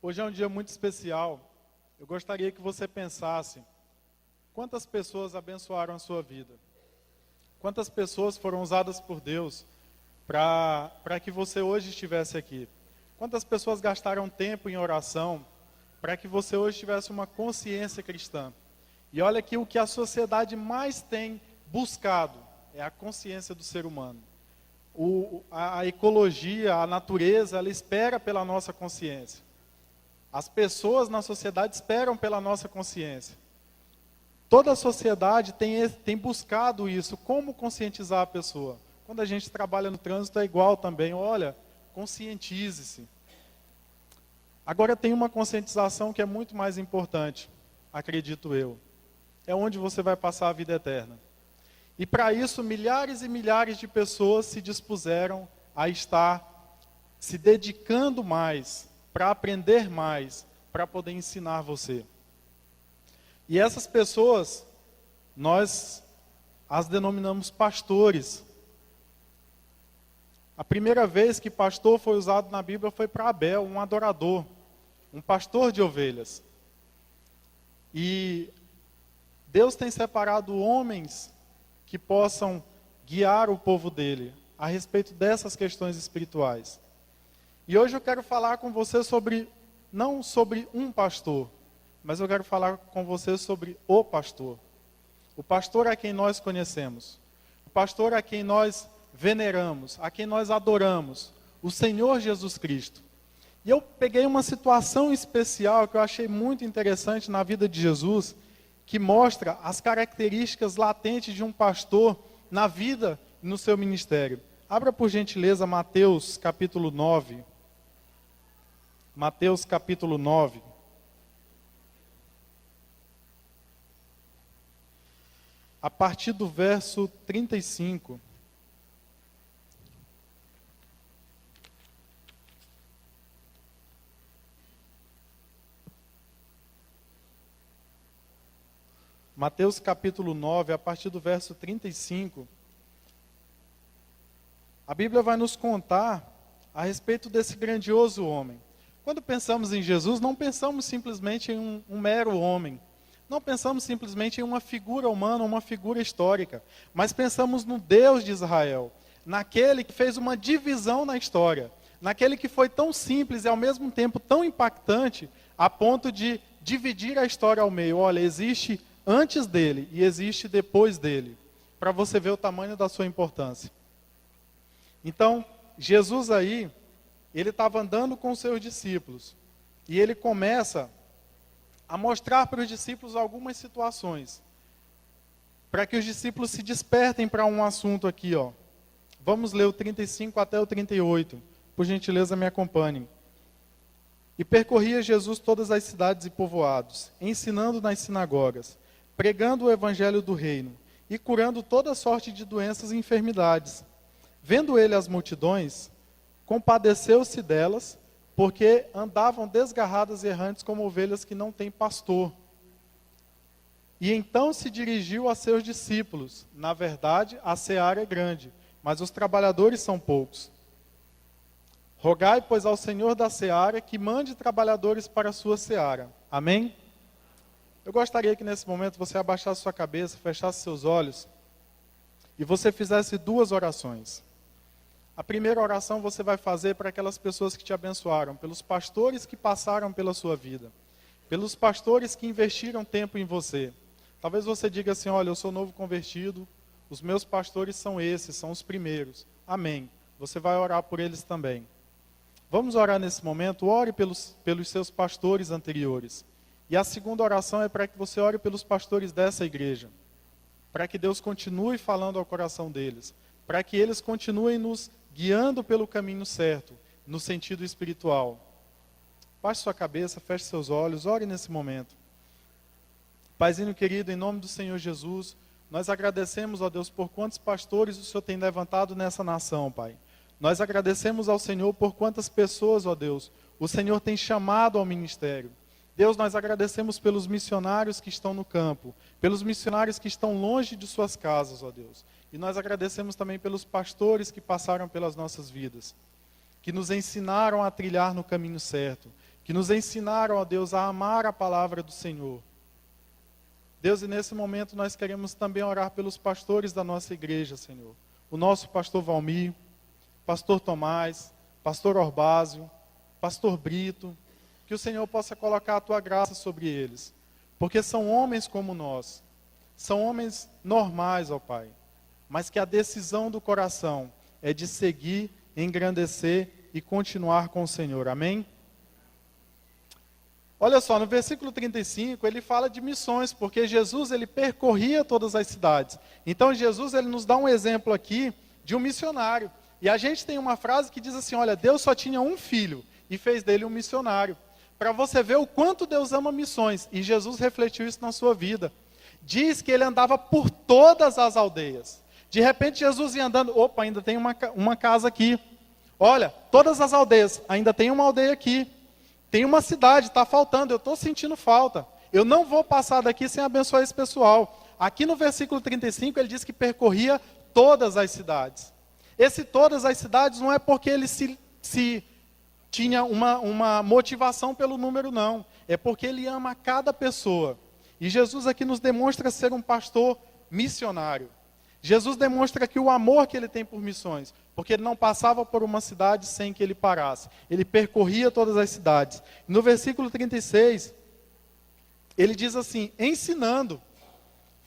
Hoje é um dia muito especial. Eu gostaria que você pensasse quantas pessoas abençoaram a sua vida. Quantas pessoas foram usadas por Deus para que você hoje estivesse aqui. Quantas pessoas gastaram tempo em oração para que você hoje tivesse uma consciência cristã. E olha que o que a sociedade mais tem buscado é a consciência do ser humano. A ecologia, a natureza, ela espera pela nossa consciência. As pessoas na sociedade esperam pela nossa consciência. Toda a sociedade tem buscado isso, como conscientizar a pessoa. Quando a gente trabalha no trânsito é igual também, olha, conscientize-se. Agora tem uma conscientização que é muito mais importante, acredito eu. É onde você vai passar a vida eterna. E para isso, milhares e milhares de pessoas se dispuseram a estar se dedicando mais, para aprender mais, para poder ensinar você. E essas pessoas, nós as denominamos pastores. A primeira vez que pastor foi usado na Bíblia foi para Abel, um adorador, um pastor de ovelhas. E Deus tem separado homens que possam guiar o povo dele a respeito dessas questões espirituais. E hoje eu quero falar com você não sobre um pastor, mas eu quero falar com você sobre o pastor. O pastor a quem nós conhecemos. O pastor a quem nós veneramos, a quem nós adoramos. O Senhor Jesus Cristo. E eu peguei uma situação especial que eu achei muito interessante na vida de Jesus, que mostra as características latentes de um pastor na vida e no seu ministério. Abra por gentileza Mateus capítulo 9. Mateus capítulo 9. A partir do verso 35. Mateus capítulo 9, a partir do verso 35. A Bíblia vai nos contar a respeito desse grandioso homem. Quando pensamos em Jesus, não pensamos simplesmente em um mero homem. Não pensamos simplesmente em uma figura humana, uma figura histórica. Mas pensamos no Deus de Israel. Naquele que fez uma divisão na história. Naquele que foi tão simples e ao mesmo tempo tão impactante, a ponto de dividir a história ao meio. Olha, existe antes dele e existe depois dele. Para você ver o tamanho da sua importância. Então, Jesus aí, ele estava andando com os seus discípulos. E ele começa a mostrar para os discípulos algumas situações. Para que os discípulos se despertem para um assunto aqui, ó. Vamos ler o 35 até o 38. Por gentileza, me acompanhem. E percorria Jesus todas as cidades e povoados, ensinando nas sinagogas, pregando o evangelho do reino e curando toda sorte de doenças e enfermidades. Vendo ele as multidões, compadeceu-se delas, porque andavam desgarradas e errantes como ovelhas que não têm pastor. E então se dirigiu a seus discípulos. Na verdade, a seara é grande, mas os trabalhadores são poucos. Rogai, pois, ao Senhor da seara que mande trabalhadores para a sua seara. Amém? Eu gostaria que nesse momento você abaixasse sua cabeça, fechasse seus olhos e você fizesse duas orações. A primeira oração você vai fazer para aquelas pessoas que te abençoaram, pelos pastores que passaram pela sua vida, pelos pastores que investiram tempo em você. Talvez você diga assim, olha, eu sou novo convertido, os meus pastores são esses, são os primeiros. Amém. Você vai orar por eles também. Vamos orar nesse momento, ore pelos seus pastores anteriores. E a segunda oração é para que você ore pelos pastores dessa igreja, para que Deus continue falando ao coração deles, para que eles continuem nos guiando pelo caminho certo, no sentido espiritual. Baixe sua cabeça, feche seus olhos, ore nesse momento. Paizinho querido, em nome do Senhor Jesus, nós agradecemos, ó Deus, por quantos pastores o Senhor tem levantado nessa nação, Pai. Nós agradecemos ao Senhor por quantas pessoas, ó Deus, o Senhor tem chamado ao ministério. Deus, nós agradecemos pelos missionários que estão no campo, pelos missionários que estão longe de suas casas, ó Deus. E nós agradecemos também pelos pastores que passaram pelas nossas vidas, que nos ensinaram a trilhar no caminho certo, que nos ensinaram, ó Deus, a amar a palavra do Senhor. Deus, e nesse momento nós queremos também orar pelos pastores da nossa igreja, Senhor. O nosso pastor Valmir, pastor Tomás, pastor Orbásio, pastor Brito, que o Senhor possa colocar a tua graça sobre eles, porque são homens como nós, são homens normais, ó Pai, mas que a decisão do coração é de seguir, engrandecer e continuar com o Senhor, amém? Olha só, no versículo 35, ele fala de missões, porque Jesus, ele percorria todas as cidades. Então, Jesus, ele nos dá um exemplo aqui de um missionário. E a gente tem uma frase que diz assim, olha, Deus só tinha um filho e fez dele um missionário. Para você ver o quanto Deus ama missões. E Jesus refletiu isso na sua vida. Diz que ele andava por todas as aldeias. De repente, Jesus ia andando, opa, ainda tem uma casa aqui. Olha, todas as aldeias, ainda tem uma aldeia aqui. Tem uma cidade, está faltando, eu estou sentindo falta. Eu não vou passar daqui sem abençoar esse pessoal. Aqui no versículo 35, ele diz que percorria todas as cidades. Esse todas as cidades não é porque ele se tinha uma motivação pelo número, não. É porque ele ama cada pessoa. E Jesus aqui nos demonstra ser um pastor missionário. Jesus demonstra aqui o amor que ele tem por missões, porque ele não passava por uma cidade sem que ele parasse. Ele percorria todas as cidades. No versículo 36, ele diz assim, ensinando,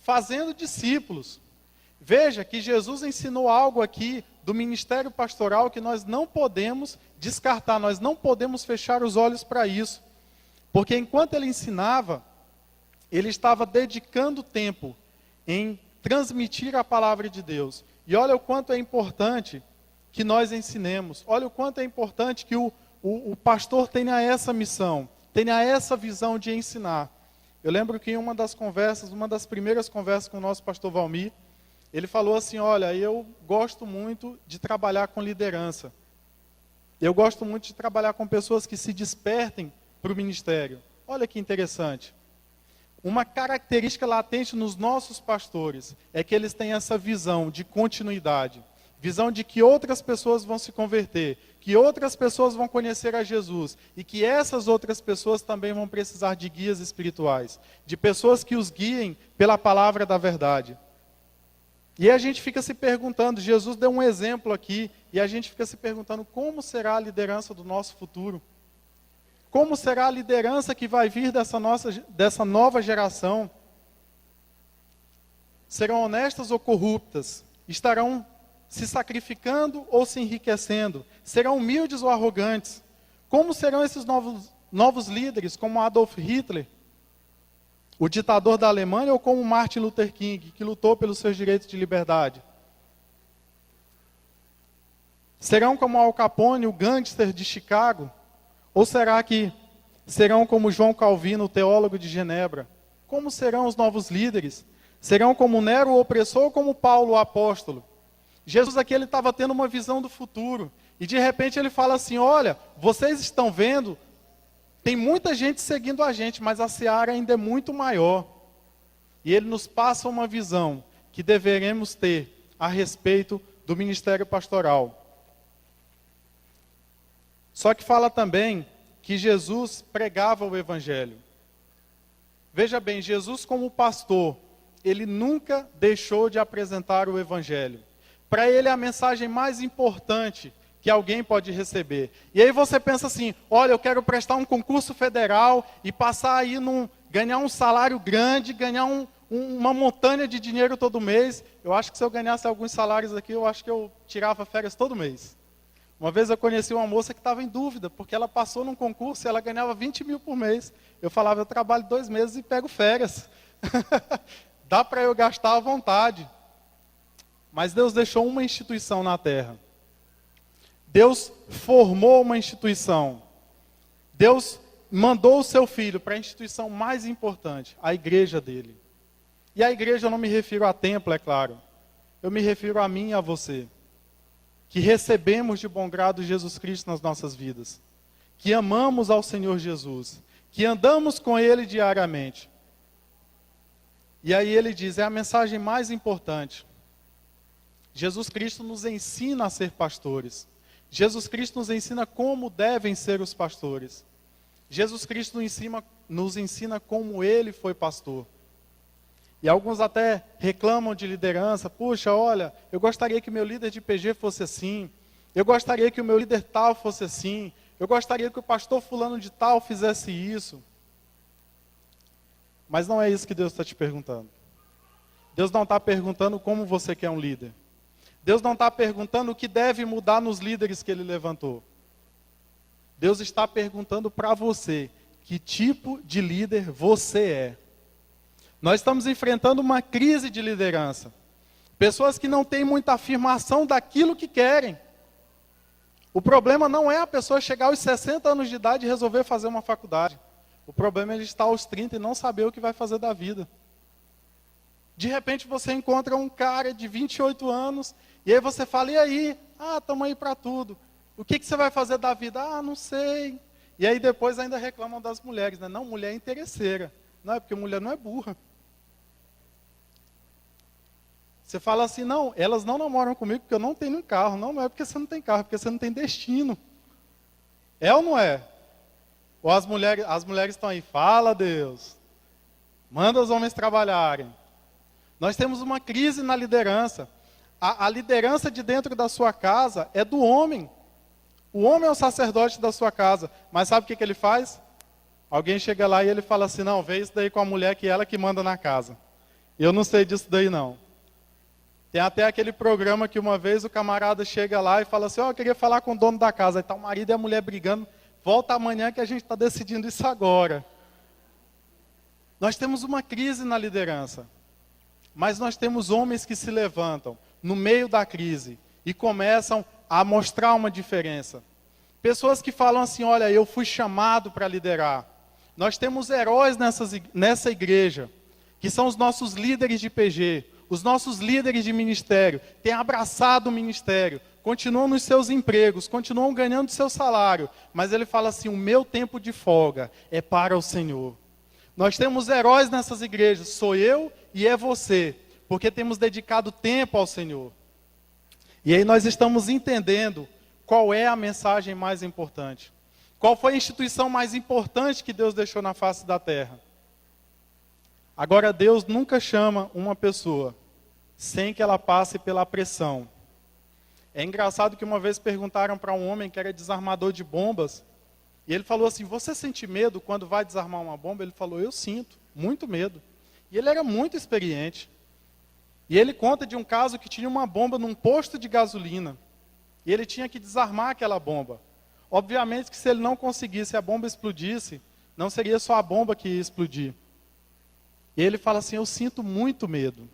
fazendo discípulos. Veja que Jesus ensinou algo aqui do ministério pastoral que nós não podemos descartar, nós não podemos fechar os olhos para isso. Porque enquanto ele ensinava, ele estava dedicando tempo em transmitir a palavra de Deus. E olha o quanto é importante que nós ensinemos. Olha o quanto é importante que o pastor tenha essa missão, tenha essa visão de ensinar. Eu lembro que em uma das primeiras conversas com o nosso pastor Valmir, ele falou assim, olha, eu gosto muito de trabalhar com liderança. Eu gosto muito de trabalhar com pessoas que se despertem para o ministério. Olha que interessante. Uma característica latente nos nossos pastores é que eles têm essa visão de continuidade, visão de que outras pessoas vão se converter, que outras pessoas vão conhecer a Jesus e que essas outras pessoas também vão precisar de guias espirituais, de pessoas que os guiem pela palavra da verdade. E a gente fica se perguntando, Jesus deu um exemplo aqui, e a gente fica se perguntando como será a liderança do nosso futuro? Como será a liderança que vai vir dessa nova geração? Serão honestas ou corruptas? Estarão se sacrificando ou se enriquecendo? Serão humildes ou arrogantes? Como serão esses novos líderes, como Adolf Hitler, o ditador da Alemanha, ou como Martin Luther King, que lutou pelos seus direitos de liberdade? Serão como Al Capone, o gangster de Chicago? Ou será que serão como João Calvino, o teólogo de Genebra? Como serão os novos líderes? Serão como Nero, o opressor, ou como Paulo, o apóstolo? Jesus aqui ele estava tendo uma visão do futuro. E de repente ele fala assim, olha, vocês estão vendo, tem muita gente seguindo a gente, mas a seara ainda é muito maior. E ele nos passa uma visão que deveremos ter a respeito do ministério pastoral. Só que fala também que Jesus pregava o evangelho. Veja bem, Jesus como pastor, ele nunca deixou de apresentar o evangelho. Para ele é a mensagem mais importante que alguém pode receber. E aí você pensa assim, olha, eu quero prestar um concurso federal e passar aí ganhar um salário grande, ganhar uma montanha de dinheiro todo mês. Eu acho que se eu ganhasse alguns salários aqui, eu acho que eu tirava férias todo mês. Uma vez eu conheci uma moça que estava em dúvida, porque ela passou num concurso e ela ganhava 20 mil por mês. Eu falava, eu trabalho 2 meses e pego férias. Dá para eu gastar à vontade. Mas Deus deixou uma instituição na terra. Deus formou uma instituição. Deus mandou o seu filho para a instituição mais importante, a igreja dele. E a igreja eu não me refiro a templo, é claro. Eu me refiro a mim e a você. Que recebemos de bom grado Jesus Cristo nas nossas vidas, que amamos ao Senhor Jesus, que andamos com Ele diariamente. E aí ele diz, é a mensagem mais importante. Jesus Cristo nos ensina a ser pastores. Jesus Cristo nos ensina como devem ser os pastores. Jesus Cristo nos ensina como ele foi pastor. E alguns até reclamam de liderança. Puxa, olha, eu gostaria que meu líder de PG fosse assim. Eu gostaria que o meu líder tal fosse assim. Eu gostaria que o pastor fulano de tal fizesse isso. Mas não é isso que Deus está te perguntando. Deus não está perguntando como você quer um líder. Deus não está perguntando o que deve mudar nos líderes que ele levantou. Deus está perguntando para você, que tipo de líder você é. Nós estamos enfrentando uma crise de liderança. Pessoas que não têm muita afirmação daquilo que querem. O problema não é a pessoa chegar aos 60 anos de idade e resolver fazer uma faculdade. O problema é ele estar aos 30 e não saber o que vai fazer da vida. De repente você encontra um cara de 28 anos, e aí você fala, e aí? Estamos aí para tudo. O que você vai fazer da vida? Não sei. E aí depois ainda reclamam das mulheres, né? Não, mulher é interesseira. Não, é porque mulher não é burra. Você fala assim, não, elas não namoram comigo porque eu não tenho um carro. Não é porque você não tem carro, é porque você não tem destino. É ou não é? Ou as mulheres estão aí, fala Deus. Manda os homens trabalharem. Nós temos uma crise na liderança. A liderança de dentro da sua casa é do homem. O homem é o sacerdote da sua casa. Mas sabe o que ele faz? Alguém chega lá e ele fala assim, não, vê isso daí com a mulher que ela que manda na casa. Eu não sei disso daí não. Tem até aquele programa que uma vez o camarada chega lá e fala assim, eu queria falar com o dono da casa. Aí está o marido e a mulher brigando, volta amanhã que a gente está decidindo isso agora. Nós temos uma crise na liderança. Mas nós temos homens que se levantam no meio da crise e começam a mostrar uma diferença. Pessoas que falam assim, olha, eu fui chamado para liderar. Nós temos heróis nessa igreja, que são os nossos líderes de PG, os nossos líderes de ministério, têm abraçado o ministério, continuam nos seus empregos, continuam ganhando seu salário, mas ele fala assim, o meu tempo de folga é para o Senhor. Nós temos heróis nessas igrejas, sou eu e é você, porque temos dedicado tempo ao Senhor. E aí nós estamos entendendo qual é a mensagem mais importante. Qual foi a instituição mais importante que Deus deixou na face da terra? Agora, Deus nunca chama uma pessoa sem que ela passe pela pressão. É engraçado que uma vez perguntaram para um homem que era desarmador de bombas, e ele falou assim, você sente medo quando vai desarmar uma bomba? Ele falou, eu sinto, muito medo. E ele era muito experiente. E ele conta de um caso que tinha uma bomba num posto de gasolina. E ele tinha que desarmar aquela bomba. Obviamente que se ele não conseguisse, a bomba explodisse, não seria só a bomba que ia explodir. E ele fala assim, eu sinto muito medo.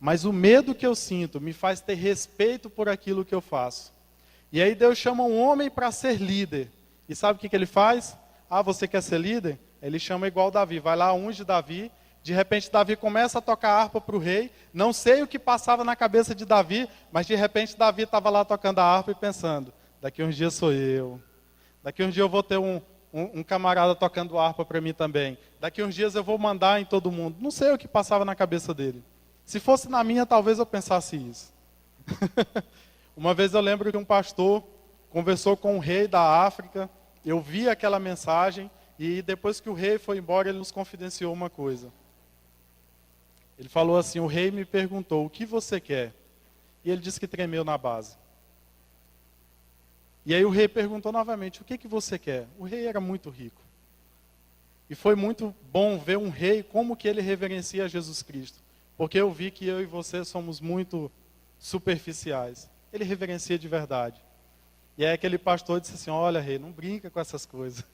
Mas o medo que eu sinto me faz ter respeito por aquilo que eu faço. E aí Deus chama um homem para ser líder. E sabe o que ele faz? Você quer ser líder? Ele chama igual Davi. Vai lá, unge Davi. De repente Davi começa a tocar harpa para o rei. Não sei o que passava na cabeça de Davi, mas de repente Davi estava lá tocando a harpa e pensando, daqui uns dias sou eu. Daqui uns dias eu vou ter um camarada tocando harpa para mim também. Daqui uns dias eu vou mandar em todo mundo. Não sei o que passava na cabeça dele. Se fosse na minha, talvez eu pensasse isso. Uma vez eu lembro que um pastor conversou com um rei da África. Eu vi aquela mensagem e depois que o rei foi embora, ele nos confidenciou uma coisa. Ele falou assim, o rei me perguntou, o que você quer? E ele disse que tremeu na base. E aí o rei perguntou novamente, o que você quer? O rei era muito rico. E foi muito bom ver um rei, como que ele reverencia Jesus Cristo. Porque eu vi que eu e você somos muito superficiais. Ele reverencia de verdade. E aí aquele pastor disse assim, olha rei, não brinca com essas coisas.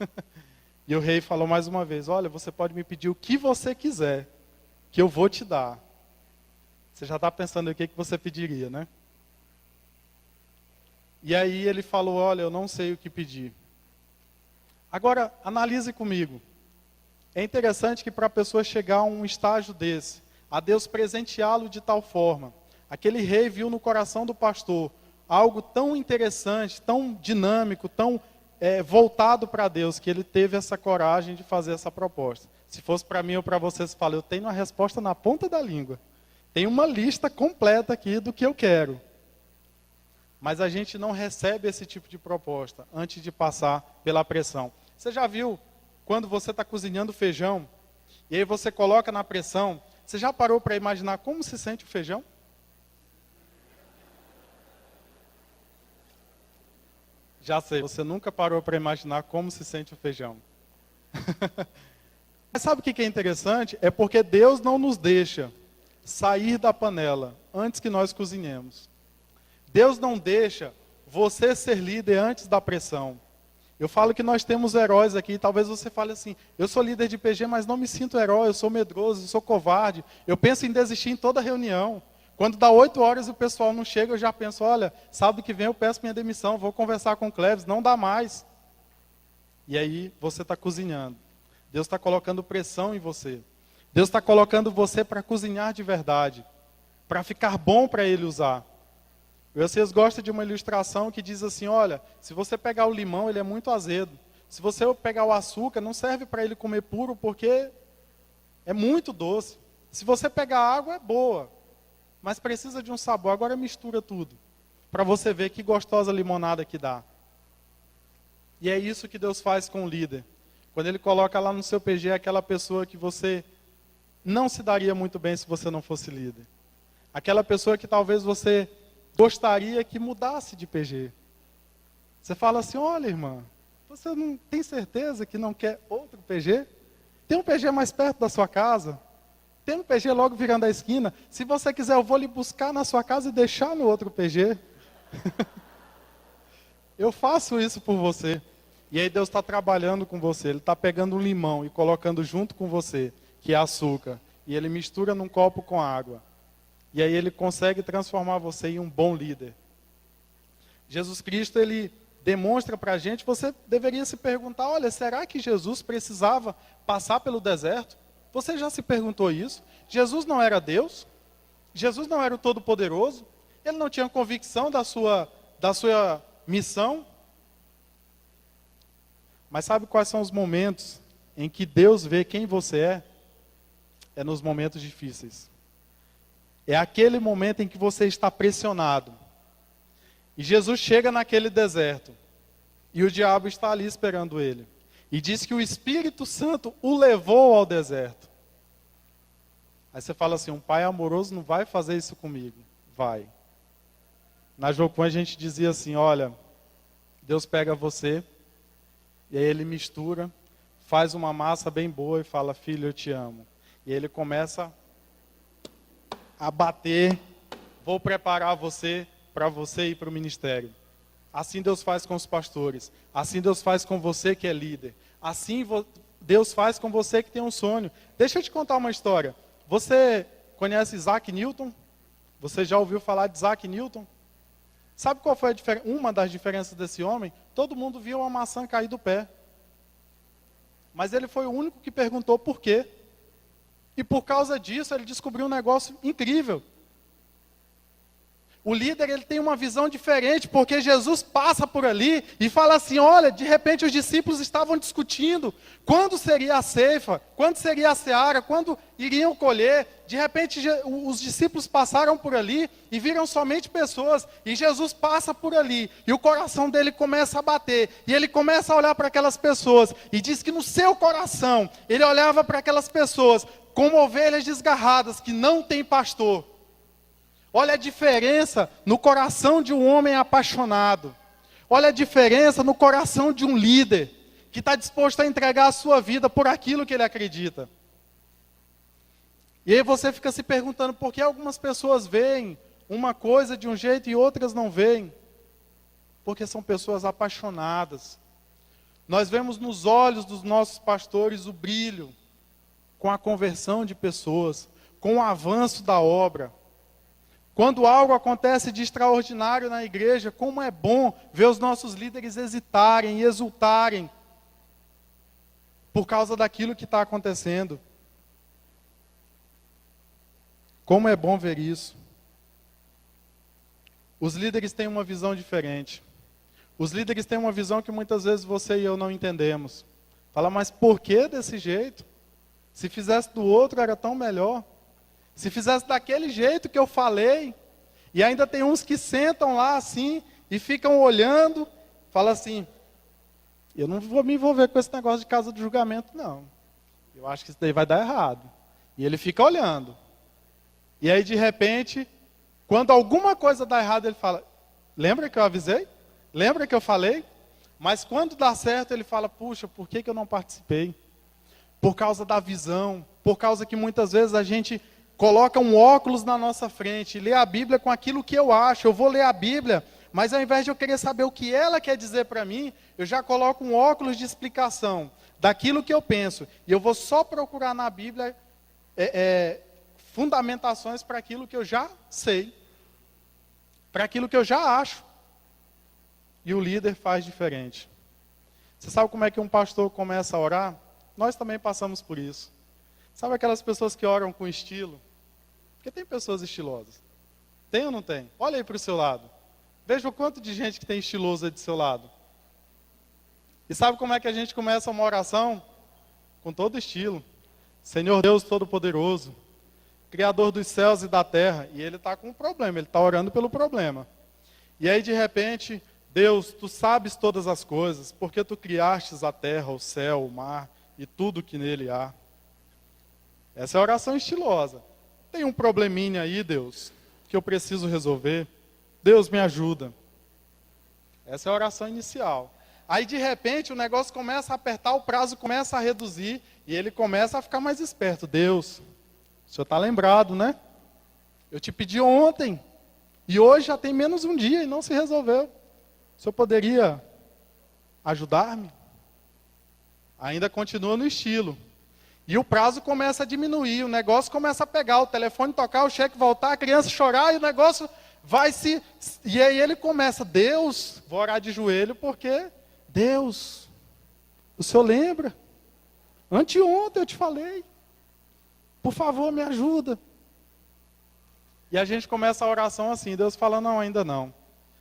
E o rei falou mais uma vez, olha, você pode me pedir o que você quiser, que eu vou te dar. Você já está pensando o que você pediria, né? E aí ele falou, olha, eu não sei o que pedir. Agora, analise comigo. É interessante que para a pessoa chegar a um estágio desse, a Deus presenteá-lo de tal forma, aquele rei viu no coração do pastor algo tão interessante, tão dinâmico, tão voltado para Deus, que ele teve essa coragem de fazer essa proposta. Se fosse para mim ou para vocês, fala, eu tenho a resposta na ponta da língua. Tem uma lista completa aqui do que eu quero. Mas a gente não recebe esse tipo de proposta antes de passar pela pressão. Você já viu quando você está cozinhando feijão, e aí você coloca na pressão, você já parou para imaginar como se sente o feijão? Já sei, você nunca parou para imaginar como se sente o feijão. Mas sabe o que é interessante? É porque Deus não nos deixa sair da panela antes que nós cozinhemos. Deus não deixa você ser líder antes da pressão. Eu falo que nós temos heróis aqui, talvez você fale assim, eu sou líder de PG, mas não me sinto herói, eu sou medroso, eu sou covarde, eu penso em desistir em toda reunião. Quando dá 8 horas e o pessoal não chega, eu já penso, olha, sábado que vem eu peço minha demissão, vou conversar com o Cleves, não dá mais. E aí você está cozinhando. Deus está colocando pressão em você. Deus está colocando você para cozinhar de verdade, para ficar bom para Ele usar. Vocês gostam de uma ilustração que diz assim, olha, se você pegar o limão, ele é muito azedo. Se você pegar o açúcar, não serve para ele comer puro, porque é muito doce. Se você pegar a água, é boa, mas precisa de um sabor. Agora mistura tudo, para você ver que gostosa limonada que dá. E é isso que Deus faz com o líder. Quando Ele coloca lá no seu PG aquela pessoa que você não se daria muito bem se você não fosse líder. Aquela pessoa que talvez você gostaria que mudasse de PG. Você fala assim, olha irmã, você não tem certeza que não quer outro PG? Tem um PG mais perto da sua casa? Tem um PG logo virando a esquina? Se você quiser, eu vou lhe buscar na sua casa e deixar no outro PG. Eu faço isso por você. E aí Deus está trabalhando com você. Ele está pegando um limão e colocando junto com você, que é açúcar. E Ele mistura num copo com água. E aí Ele consegue transformar você em um bom líder. Jesus Cristo, Ele demonstra para a gente, você deveria se perguntar, olha, será que Jesus precisava passar pelo deserto? Você já se perguntou isso? Jesus não era Deus? Jesus não era o Todo-Poderoso? Ele não tinha convicção da sua missão? Mas sabe quais são os momentos em que Deus vê quem você é? É nos momentos difíceis. É aquele momento em que você está pressionado. E Jesus chega naquele deserto. E o diabo está ali esperando ele. E diz que o Espírito Santo o levou ao deserto. Aí você fala assim, um pai amoroso não vai fazer isso comigo. Vai. Na Jocum a gente dizia assim, olha, Deus pega você, e aí Ele mistura, faz uma massa bem boa e fala, filho, eu te amo. E ele começa a bater, vou preparar você para você ir para o ministério. Assim Deus faz com os pastores. Assim Deus faz com você que é líder. Assim Deus faz com você que tem um sonho. Deixa eu te contar uma história. Você conhece Isaac Newton? Você já ouviu falar de Isaac Newton? Sabe qual foi uma das diferenças desse homem? Todo mundo via uma maçã cair do pé. Mas ele foi o único que perguntou por quê. E por causa disso, ele descobriu um negócio incrível. O líder, ele tem uma visão diferente, porque Jesus passa por ali e fala assim, olha, de repente os discípulos estavam discutindo quando seria a ceifa, quando seria a seara, quando iriam colher. De repente os discípulos passaram por ali e viram somente pessoas, e Jesus passa por ali, e o coração dele começa a bater, e ele começa a olhar para aquelas pessoas, e diz que no seu coração, ele olhava para aquelas pessoas como ovelhas desgarradas, que não tem pastor. Olha a diferença no coração de um homem apaixonado. Olha a diferença no coração de um líder, que está disposto a entregar a sua vida por aquilo que ele acredita. E aí você fica se perguntando, por que algumas pessoas veem uma coisa de um jeito e outras não veem? Porque são pessoas apaixonadas. Nós vemos nos olhos dos nossos pastores o brilho, com a conversão de pessoas, com o avanço da obra. Quando algo acontece de extraordinário na igreja, como é bom ver os nossos líderes hesitarem e exultarem por causa daquilo que está acontecendo. Como é bom ver isso. Os líderes têm uma visão diferente. Os líderes têm uma visão que muitas vezes você e eu não entendemos. Fala, mas por que desse jeito? Se fizesse do outro era tão melhor. Se fizesse daquele jeito que eu falei. E ainda tem uns que sentam lá assim e ficam olhando. Fala assim, Eu não vou me envolver com esse negócio de casa de julgamento, não. Eu acho que isso daí vai dar errado. E ele fica olhando. E aí, de repente, quando alguma coisa dá errado, ele fala, lembra que eu avisei? Lembra que eu falei? Mas quando dá certo, ele fala, puxa, por que eu não participei? Por causa da visão, por causa que muitas vezes a gente coloca um óculos na nossa frente, lê a Bíblia com aquilo que eu acho. Eu vou ler a Bíblia, mas ao invés de eu querer saber o que ela quer dizer para mim, eu já coloco um óculos de explicação daquilo que eu penso. E eu vou só procurar na Bíblia fundamentações para aquilo que eu já sei, para aquilo que eu já acho. E o líder faz diferente. Você sabe como é que um pastor começa a orar? Nós também passamos por isso. Sabe aquelas pessoas que oram com estilo? Porque tem pessoas estilosas. Tem ou não tem? Olha aí para o seu lado. Veja o quanto de gente que tem estiloso aí do seu lado. E sabe como é que a gente começa uma oração? Com todo estilo. Senhor Deus Todo-Poderoso, Criador dos céus e da terra. E ele está com um problema, ele está orando pelo problema. E aí de repente, Deus, tu sabes todas as coisas, porque tu criastes a terra, o céu, o mar e tudo que nele há. Essa é a oração estilosa. Tem um probleminha aí, Deus, que eu preciso resolver. Deus me ajuda. Essa é a oração inicial. Aí de repente o negócio começa a apertar, o prazo começa a reduzir e ele começa a ficar mais esperto. Deus, o senhor está lembrado, né? Eu te pedi ontem e hoje já tem menos um dia e não se resolveu. O senhor poderia ajudar-me? Ainda continua no estilo. E o prazo começa a diminuir, o negócio começa a pegar, o telefone tocar, o cheque voltar, a criança chorar e o negócio vai se... E aí ele começa, Deus, vou orar de joelho porque, Deus, o senhor lembra? Anteontem eu te falei, por favor me ajuda. E a gente começa a oração assim, Deus fala, não, ainda não.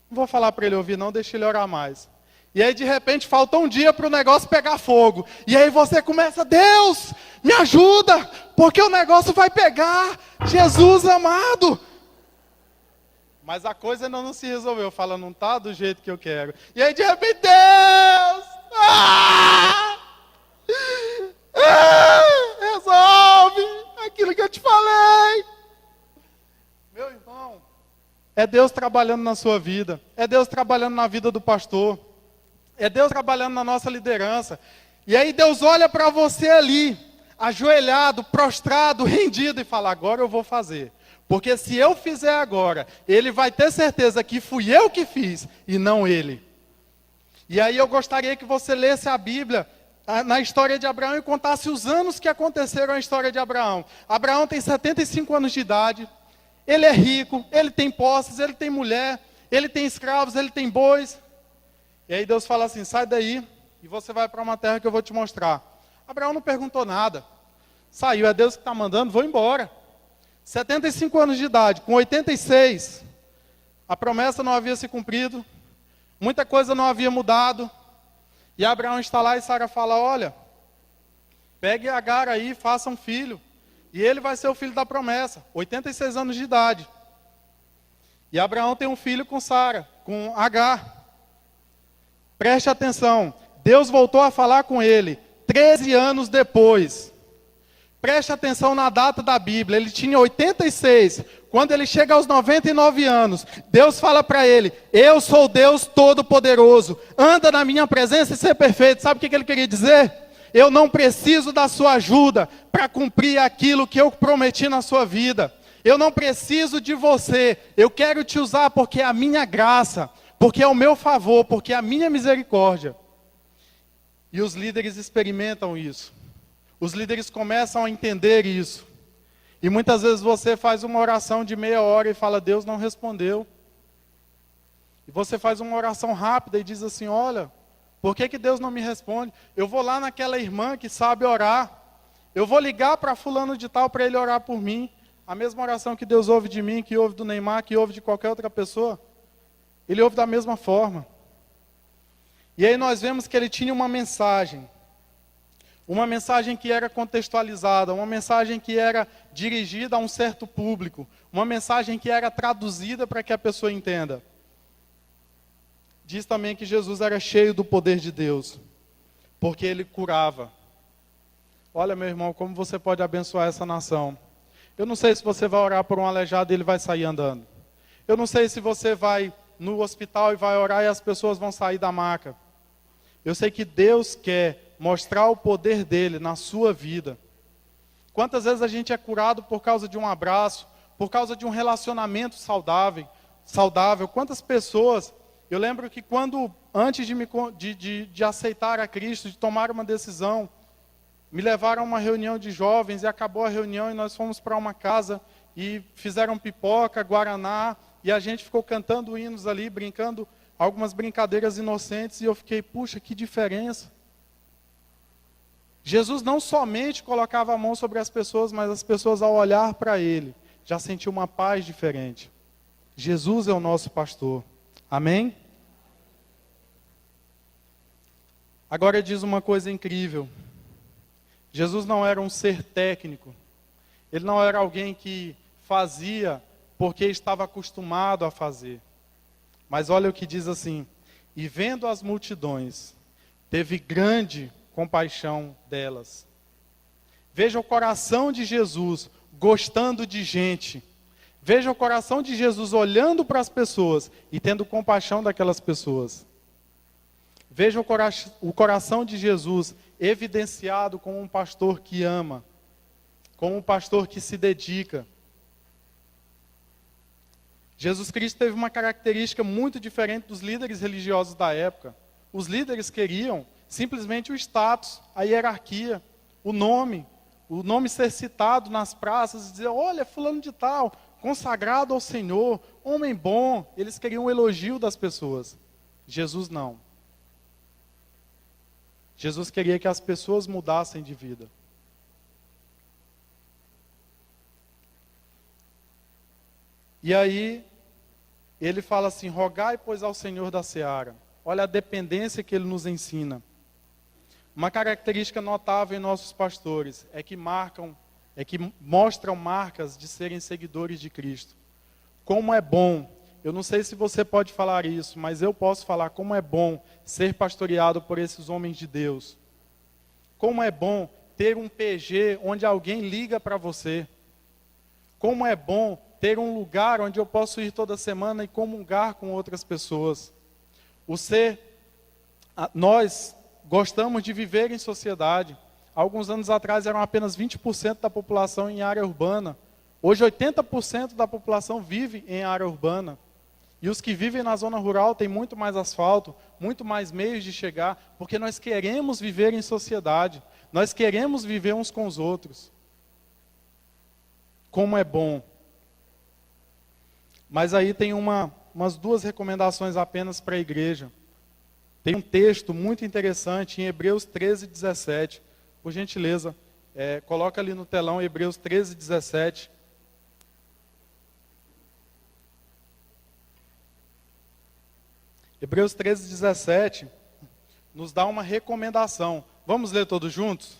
Não vou falar para ele ouvir não, deixa ele orar mais. E aí de repente falta um dia para o negócio pegar fogo. E aí você começa, Deus, me ajuda, porque o negócio vai pegar, Jesus amado. Mas a coisa ainda não se resolveu, fala, não está do jeito que eu quero. E aí de repente, Deus, resolve aquilo que eu te falei. Meu irmão, é Deus trabalhando na sua vida, é Deus trabalhando na vida do pastor. É Deus trabalhando na nossa liderança. E aí Deus olha para você ali, ajoelhado, prostrado, rendido, e fala, agora eu vou fazer. Porque se eu fizer agora, ele vai ter certeza que fui eu que fiz, e não ele. E aí eu gostaria que você lesse a Bíblia, na história de Abraão, e contasse os anos que aconteceram na história de Abraão. Abraão tem 75 anos de idade, ele é rico, ele tem posses, ele tem mulher, ele tem escravos, ele tem bois. E aí Deus fala assim, sai daí e você vai para uma terra que eu vou te mostrar. Abraão não perguntou nada. Saiu, é Deus que está mandando, vou embora. 75 anos de idade, com 86, a promessa não havia se cumprido, muita coisa não havia mudado. E Abraão está lá e Sara fala, olha, pegue Agar aí, faça um filho. E ele vai ser o filho da promessa, 86 anos de idade. E Abraão tem um filho com Sara, com Agar. Preste atenção, Deus voltou a falar com ele 13 anos depois. Preste atenção na data da Bíblia, ele tinha 86. Quando ele chega aos 99 anos, Deus fala para ele, eu sou Deus Todo-Poderoso, anda na minha presença e ser perfeito. Sabe o que ele queria dizer? Eu não preciso da sua ajuda para cumprir aquilo que eu prometi na sua vida. Eu não preciso de você, eu quero te usar porque é a minha graça. Porque é o meu favor, porque é a minha misericórdia. E os líderes experimentam isso. Os líderes começam a entender isso. E muitas vezes você faz uma oração de meia hora e fala, Deus não respondeu. E você faz uma oração rápida e diz assim, olha, por que Deus não me responde? Eu vou lá naquela irmã que sabe orar. Eu vou ligar para fulano de tal para ele orar por mim. A mesma oração que Deus ouve de mim, que ouve do Neymar, que ouve de qualquer outra pessoa. Ele ouve da mesma forma. E aí nós vemos que ele tinha uma mensagem que era contextualizada, uma mensagem que era dirigida a um certo público, uma mensagem que era traduzida para que a pessoa entenda. Diz também que Jesus era cheio do poder de Deus. porque ele curava. Olha, meu irmão, como você pode abençoar essa nação. Eu não sei se você vai orar por um aleijado e ele vai sair andando. Eu não sei se você vai no hospital e vai orar e as pessoas vão sair da maca. Eu sei que Deus quer mostrar o poder dele na sua vida. Quantas vezes a gente é curado por causa de um abraço, por causa de um relacionamento saudável. Quantas pessoas, eu lembro que quando, antes de aceitar a Cristo, de tomar uma decisão, me levaram a uma reunião de jovens e acabou a reunião e nós fomos para uma casa e fizeram pipoca, guaraná, e a gente ficou cantando hinos ali, brincando algumas brincadeiras inocentes, e eu fiquei, puxa, que diferença. Jesus não somente colocava a mão sobre as pessoas, mas as pessoas ao olhar para ele, já sentiam uma paz diferente. Jesus é o nosso pastor. Amém? Agora diz uma coisa incrível. Jesus não era um ser técnico. Ele não era alguém que fazia porque estava acostumado a fazer. Mas olha o que diz assim: e vendo as multidões, teve grande compaixão delas. Veja o coração de Jesus gostando de gente. Veja o coração de Jesus olhando para as pessoas e tendo compaixão daquelas pessoas. Veja o coração de Jesus evidenciado como um pastor que ama, como um pastor que se dedica. Jesus Cristo teve uma característica muito diferente dos líderes religiosos da época. Os líderes queriam simplesmente o status, a hierarquia, o nome ser citado nas praças e dizer, olha, fulano de tal, consagrado ao Senhor, homem bom. Eles queriam o elogio das pessoas. Jesus não. Jesus queria que as pessoas mudassem de vida. E aí, ele fala assim, rogai, pois, ao Senhor da seara. Olha a dependência que ele nos ensina. Uma característica notável em nossos pastores é que mostram marcas de serem seguidores de Cristo. Como é bom, eu não sei se você pode falar isso, mas eu posso falar como é bom ser pastoreado por esses homens de Deus. Como é bom ter um PG onde alguém liga para você. Como é bom ter um lugar onde eu posso ir toda semana e comungar com outras pessoas. Nós gostamos de viver em sociedade. Alguns anos atrás eram apenas 20% da população em área urbana. Hoje 80% da população vive em área urbana. E os que vivem na zona rural têm muito mais asfalto, muito mais meios de chegar, porque nós queremos viver em sociedade. Nós queremos viver uns com os outros. Como é bom. Mas aí tem umas duas recomendações apenas para a igreja. Tem um texto muito interessante em Hebreus 13, 17. Por gentileza, coloca ali no telão Hebreus 13, 17. Hebreus 13, 17 nos dá uma recomendação. Vamos ler todos juntos?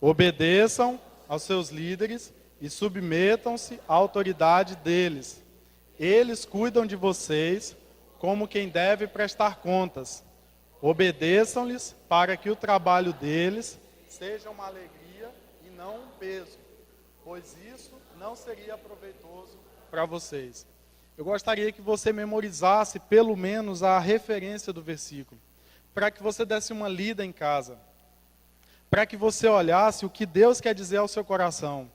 Obedeçam aos seus líderes e submetam-se à autoridade deles. Eles cuidam de vocês como quem deve prestar contas. Obedeçam-lhes para que o trabalho deles seja uma alegria e não um peso, pois isso não seria proveitoso para vocês. Eu gostaria que você memorizasse pelo menos a referência do versículo, para que você desse uma lida em casa, para que você olhasse o que Deus quer dizer ao seu coração.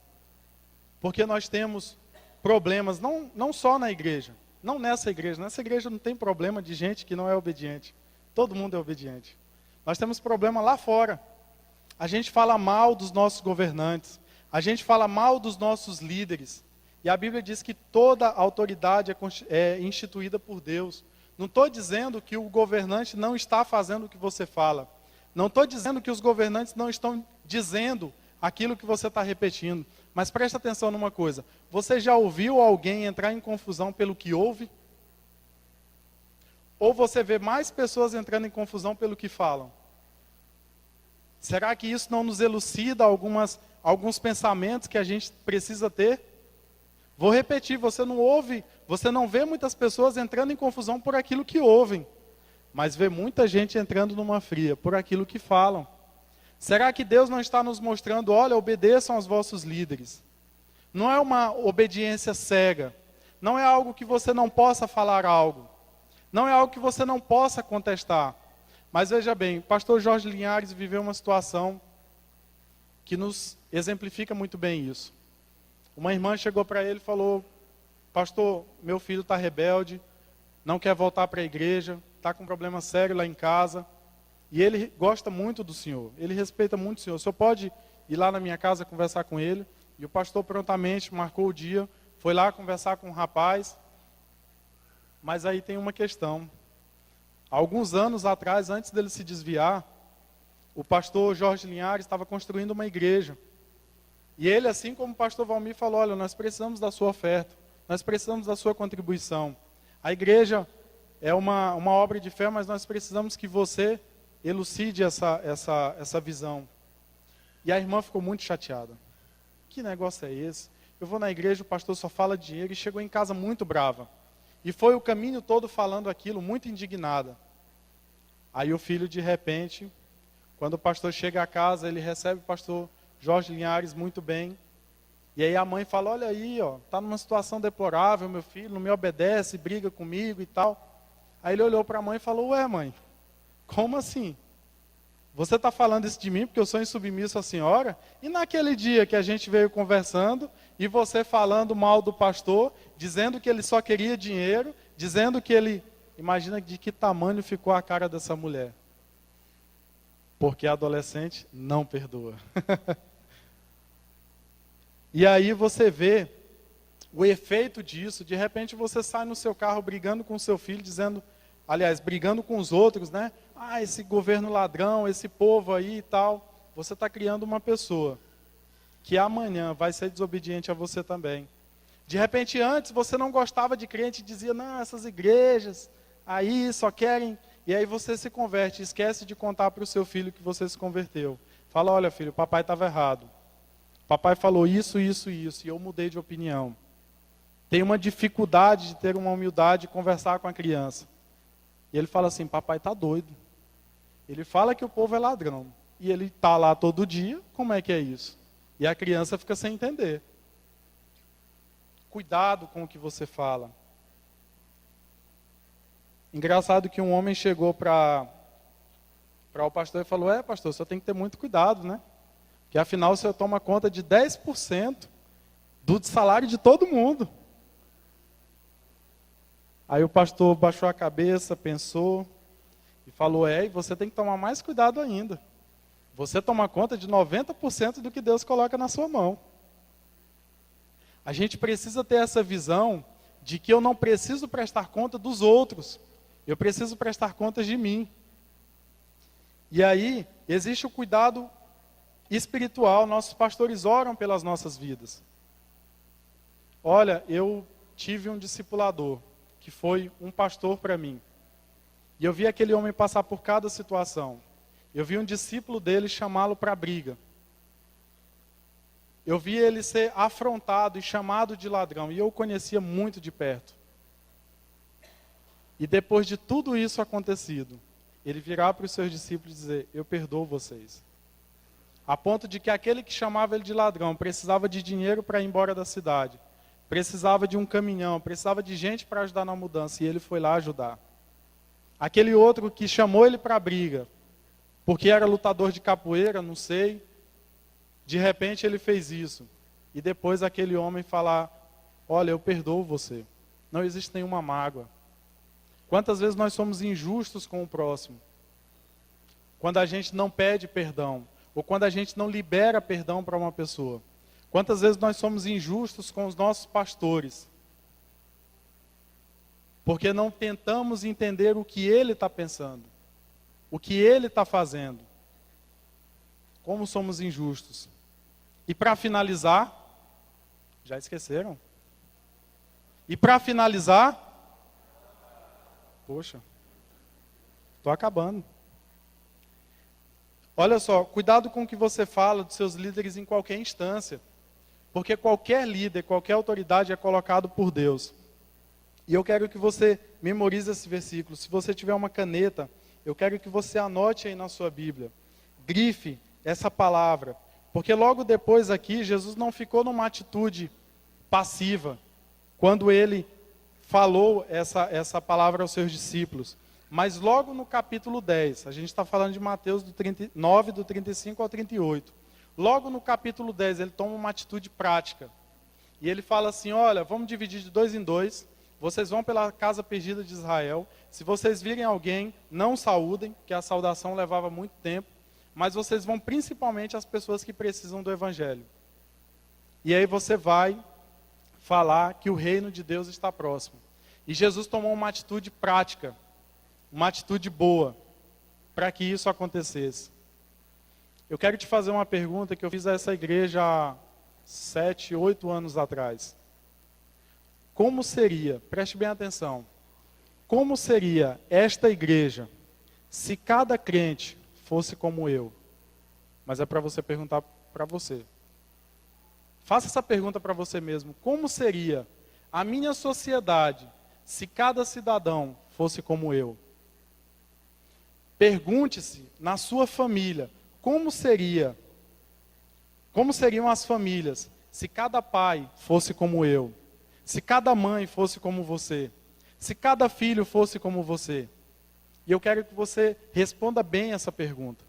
Porque nós temos problemas, não só na igreja, não nessa igreja não tem problema de gente que não é obediente, todo mundo é obediente. Nós temos problema lá fora, a gente fala mal dos nossos governantes, a gente fala mal dos nossos líderes, e a Bíblia diz que toda autoridade é instituída por Deus. Não estou dizendo que o governante não está fazendo o que você fala, não estou dizendo que os governantes não estão dizendo aquilo que você está repetindo. Mas presta atenção numa coisa. Você já ouviu alguém entrar em confusão pelo que ouve? Ou você vê mais pessoas entrando em confusão pelo que falam? Será que isso não nos elucida alguns pensamentos que a gente precisa ter? Vou repetir, você não vê muitas pessoas entrando em confusão por aquilo que ouvem. mas vê muita gente entrando numa fria por aquilo que falam. Será que Deus não está nos mostrando, olha, obedeçam aos vossos líderes? Não é uma obediência cega. Não é algo que você não possa falar algo. Não é algo que você não possa contestar. Mas veja bem, o pastor Jorge Linhares viveu uma situação que nos exemplifica muito bem isso. Uma irmã chegou para ele e falou, pastor, meu filho está rebelde, não quer voltar para a igreja, está com um problema sério lá em casa. E ele gosta muito do Senhor, ele respeita muito o Senhor. O senhor pode ir lá na minha casa conversar com ele? E o pastor prontamente marcou o dia, foi lá conversar com o rapaz. Mas aí tem uma questão. Alguns anos atrás, antes dele se desviar, o pastor Jorge Linhares estava construindo uma igreja. E ele, assim como o pastor Valmir, falou, olha, nós precisamos da sua oferta, nós precisamos da sua contribuição. A igreja é uma obra de fé, mas nós precisamos que você elucide essa visão. E a irmã ficou muito chateada. Que negócio é esse? Eu vou na igreja, o pastor só fala de dinheiro, e chegou em casa muito brava. E foi o caminho todo falando aquilo, muito indignada. Aí o filho, de repente, quando o pastor chega a casa, ele recebe o pastor Jorge Linhares muito bem. E aí a mãe fala, olha aí, ó, tá numa situação deplorável, meu filho, não me obedece, briga comigo e tal. Aí ele olhou para a mãe e falou, ué mãe, como assim? Você está falando isso de mim porque eu sou insubmisso à senhora? E naquele dia que a gente veio conversando e você falando mal do pastor, dizendo que ele só queria dinheiro, dizendo que ele... Imagina de que tamanho ficou a cara dessa mulher. Porque a adolescente não perdoa. E aí você vê o efeito disso. De repente você sai no seu carro brigando com o seu filho, dizendo... Aliás, brigando com os outros, né? Ah, esse governo ladrão, esse povo aí e tal. Você está criando uma pessoa que amanhã vai ser desobediente a você também. De repente, antes você não gostava de crente e dizia, não, essas igrejas aí só querem... E aí você se converte, esquece de contar para o seu filho que você se converteu. Fala, olha filho, papai estava errado. Papai falou isso, isso e isso, e eu mudei de opinião. Tem uma dificuldade de ter uma humildade e conversar com a criança. E ele fala assim, papai está doido. Ele fala que o povo é ladrão. E ele está lá todo dia, como é que é isso? E a criança fica sem entender. Cuidado com o que você fala. Engraçado que um homem chegou para o pastor e falou, pastor, o senhor tem que ter muito cuidado, né? Porque afinal o senhor toma conta de 10% do salário de todo mundo. Aí o pastor baixou a cabeça, pensou e falou, e você tem que tomar mais cuidado ainda. Você toma conta de 90% do que Deus coloca na sua mão. A gente precisa ter essa visão de que eu não preciso prestar conta dos outros. Eu preciso prestar contas de mim. E aí, existe o cuidado espiritual. Nossos pastores oram pelas nossas vidas. Olha, eu tive um discipulador, que foi um pastor para mim. E eu vi aquele homem passar por cada situação. Eu vi um discípulo dele chamá-lo para a briga. Eu vi ele ser afrontado e chamado de ladrão. E eu o conhecia muito de perto. E depois de tudo isso acontecido, ele virar para os seus discípulos e dizer, eu perdoo vocês. A ponto de que aquele que chamava ele de ladrão precisava de dinheiro para ir embora da cidade. Precisava de um caminhão, precisava de gente para ajudar na mudança, e ele foi lá ajudar. Aquele outro que chamou ele para a briga, porque era lutador de capoeira, não sei, de repente ele fez isso. E depois aquele homem falar, olha, eu perdoo você. Não existe nenhuma mágoa. Quantas vezes nós somos injustos com o próximo? Quando a gente não pede perdão, ou quando a gente não libera perdão para uma pessoa. Quantas vezes nós somos injustos com os nossos pastores? Porque não tentamos entender o que ele está pensando, o que ele está fazendo. Como somos injustos. E para finalizar, já esqueceram? E para finalizar, poxa, estou acabando. Olha só, cuidado com o que você fala dos seus líderes em qualquer instância. Porque qualquer líder, qualquer autoridade é colocado por Deus. E eu quero que você memorize esse versículo. Se você tiver uma caneta, eu quero que você anote aí na sua Bíblia. Grife essa palavra. Porque logo depois aqui, Jesus não ficou numa atitude passiva, quando ele falou essa palavra aos seus discípulos. Mas logo no capítulo 10, a gente está falando de Mateus do 39, do 35 ao 38. Logo no capítulo 10, ele toma uma atitude prática. E ele fala assim, olha, vamos dividir de 2 em 2. Vocês vão pela casa perdida de Israel. Se vocês virem alguém, não saúdem, que a saudação levava muito tempo. Mas vocês vão principalmente às pessoas que precisam do Evangelho. E aí você vai falar que o reino de Deus está próximo. E Jesus tomou uma atitude prática, uma atitude boa, para que isso acontecesse. Eu quero te fazer uma pergunta que eu fiz a essa igreja há 7, 8 anos atrás. Como seria, preste bem atenção, como seria esta igreja se cada crente fosse como eu? Mas é para você perguntar para você. Faça essa pergunta para você mesmo. Como seria a minha sociedade se cada cidadão fosse como eu? Pergunte-se na sua família, como seriam as famílias se cada pai fosse como eu? Se cada mãe fosse como você? Se cada filho fosse como você? E eu quero que você responda bem essa pergunta.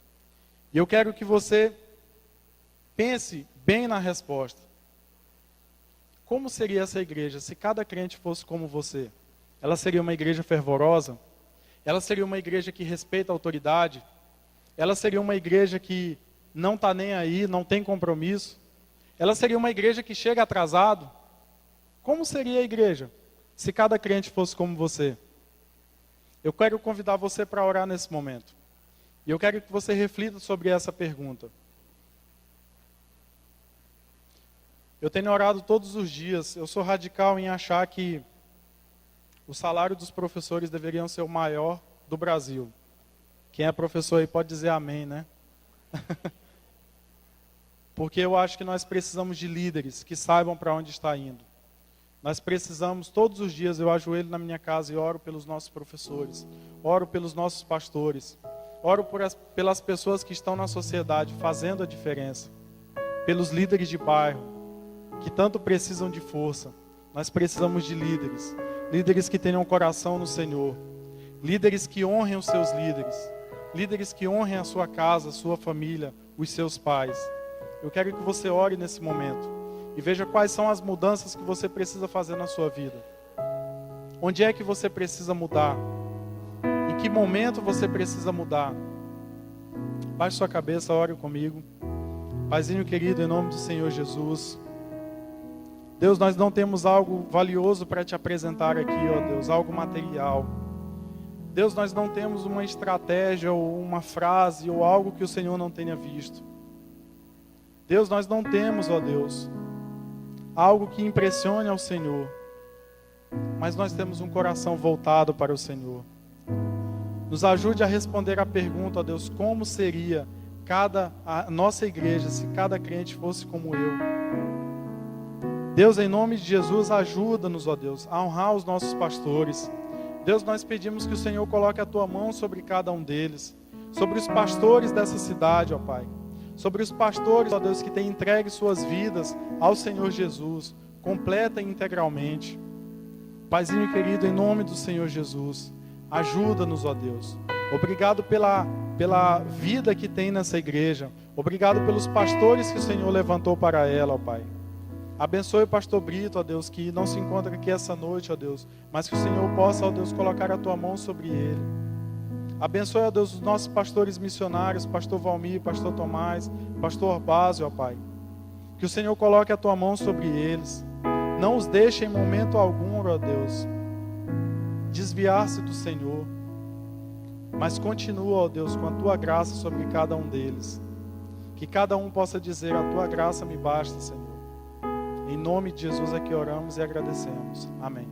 E eu quero que você pense bem na resposta. Como seria essa igreja se cada crente fosse como você? Ela seria uma igreja fervorosa? Ela seria uma igreja que respeita a autoridade? Ela seria uma igreja que não está nem aí, não tem compromisso? Ela seria uma igreja que chega atrasado? Como seria a igreja se cada crente fosse como você? Eu quero convidar você para orar nesse momento. E eu quero que você reflita sobre essa pergunta. Eu tenho orado todos os dias. Eu sou radical em achar que o salário dos professores deveriam ser o maior do Brasil. Quem é professor aí pode dizer amém, né? Porque eu acho que nós precisamos de líderes que saibam para onde está indo. Nós precisamos, todos os dias, eu ajoelho na minha casa e oro pelos nossos professores, oro pelos nossos pastores, oro pelas pessoas que estão na sociedade fazendo a diferença, pelos líderes de bairro, que tanto precisam de força. Nós precisamos de líderes, líderes que tenham coração no Senhor, líderes que honrem os seus líderes, líderes que honrem a sua casa, a sua família, os seus pais. Eu quero que você ore nesse momento e veja quais são as mudanças que você precisa fazer na sua vida. Onde é que você precisa mudar? Em que momento você precisa mudar? Baixe sua cabeça, ore comigo. Paizinho querido, em nome do Senhor Jesus. Deus, nós não temos algo valioso para te apresentar aqui, ó Deus, algo material. Deus, nós não temos uma estratégia ou uma frase ou algo que o Senhor não tenha visto. Deus, nós não temos, ó Deus, algo que impressione ao Senhor, mas nós temos um coração voltado para o Senhor. Nos ajude a responder a pergunta, ó Deus, como seria a nossa igreja se cada crente fosse como eu? Deus, em nome de Jesus, ajuda-nos, ó Deus, a honrar os nossos pastores. Deus, nós pedimos que o Senhor coloque a tua mão sobre cada um deles, sobre os pastores dessa cidade, ó Pai. Sobre os pastores, ó Deus, que têm entregue suas vidas ao Senhor Jesus, completa e integralmente. Paizinho querido, em nome do Senhor Jesus, ajuda-nos, ó Deus. Obrigado pela vida que tem nessa igreja. Obrigado pelos pastores que o Senhor levantou para ela, ó Pai. Abençoe o pastor Brito, ó Deus, que não se encontra aqui essa noite, ó Deus, mas que o Senhor possa, ó Deus, colocar a tua mão sobre ele. Abençoe, ó Deus, os nossos pastores missionários, pastor Valmir, pastor Tomás, pastor Orbásio, ó Pai. Que o Senhor coloque a tua mão sobre eles. Não os deixe em momento algum, ó Deus, desviar-se do Senhor. Mas continua, ó Deus, com a tua graça sobre cada um deles. Que cada um possa dizer, a tua graça me basta, Senhor. Em nome de Jesus é que oramos e agradecemos. Amém.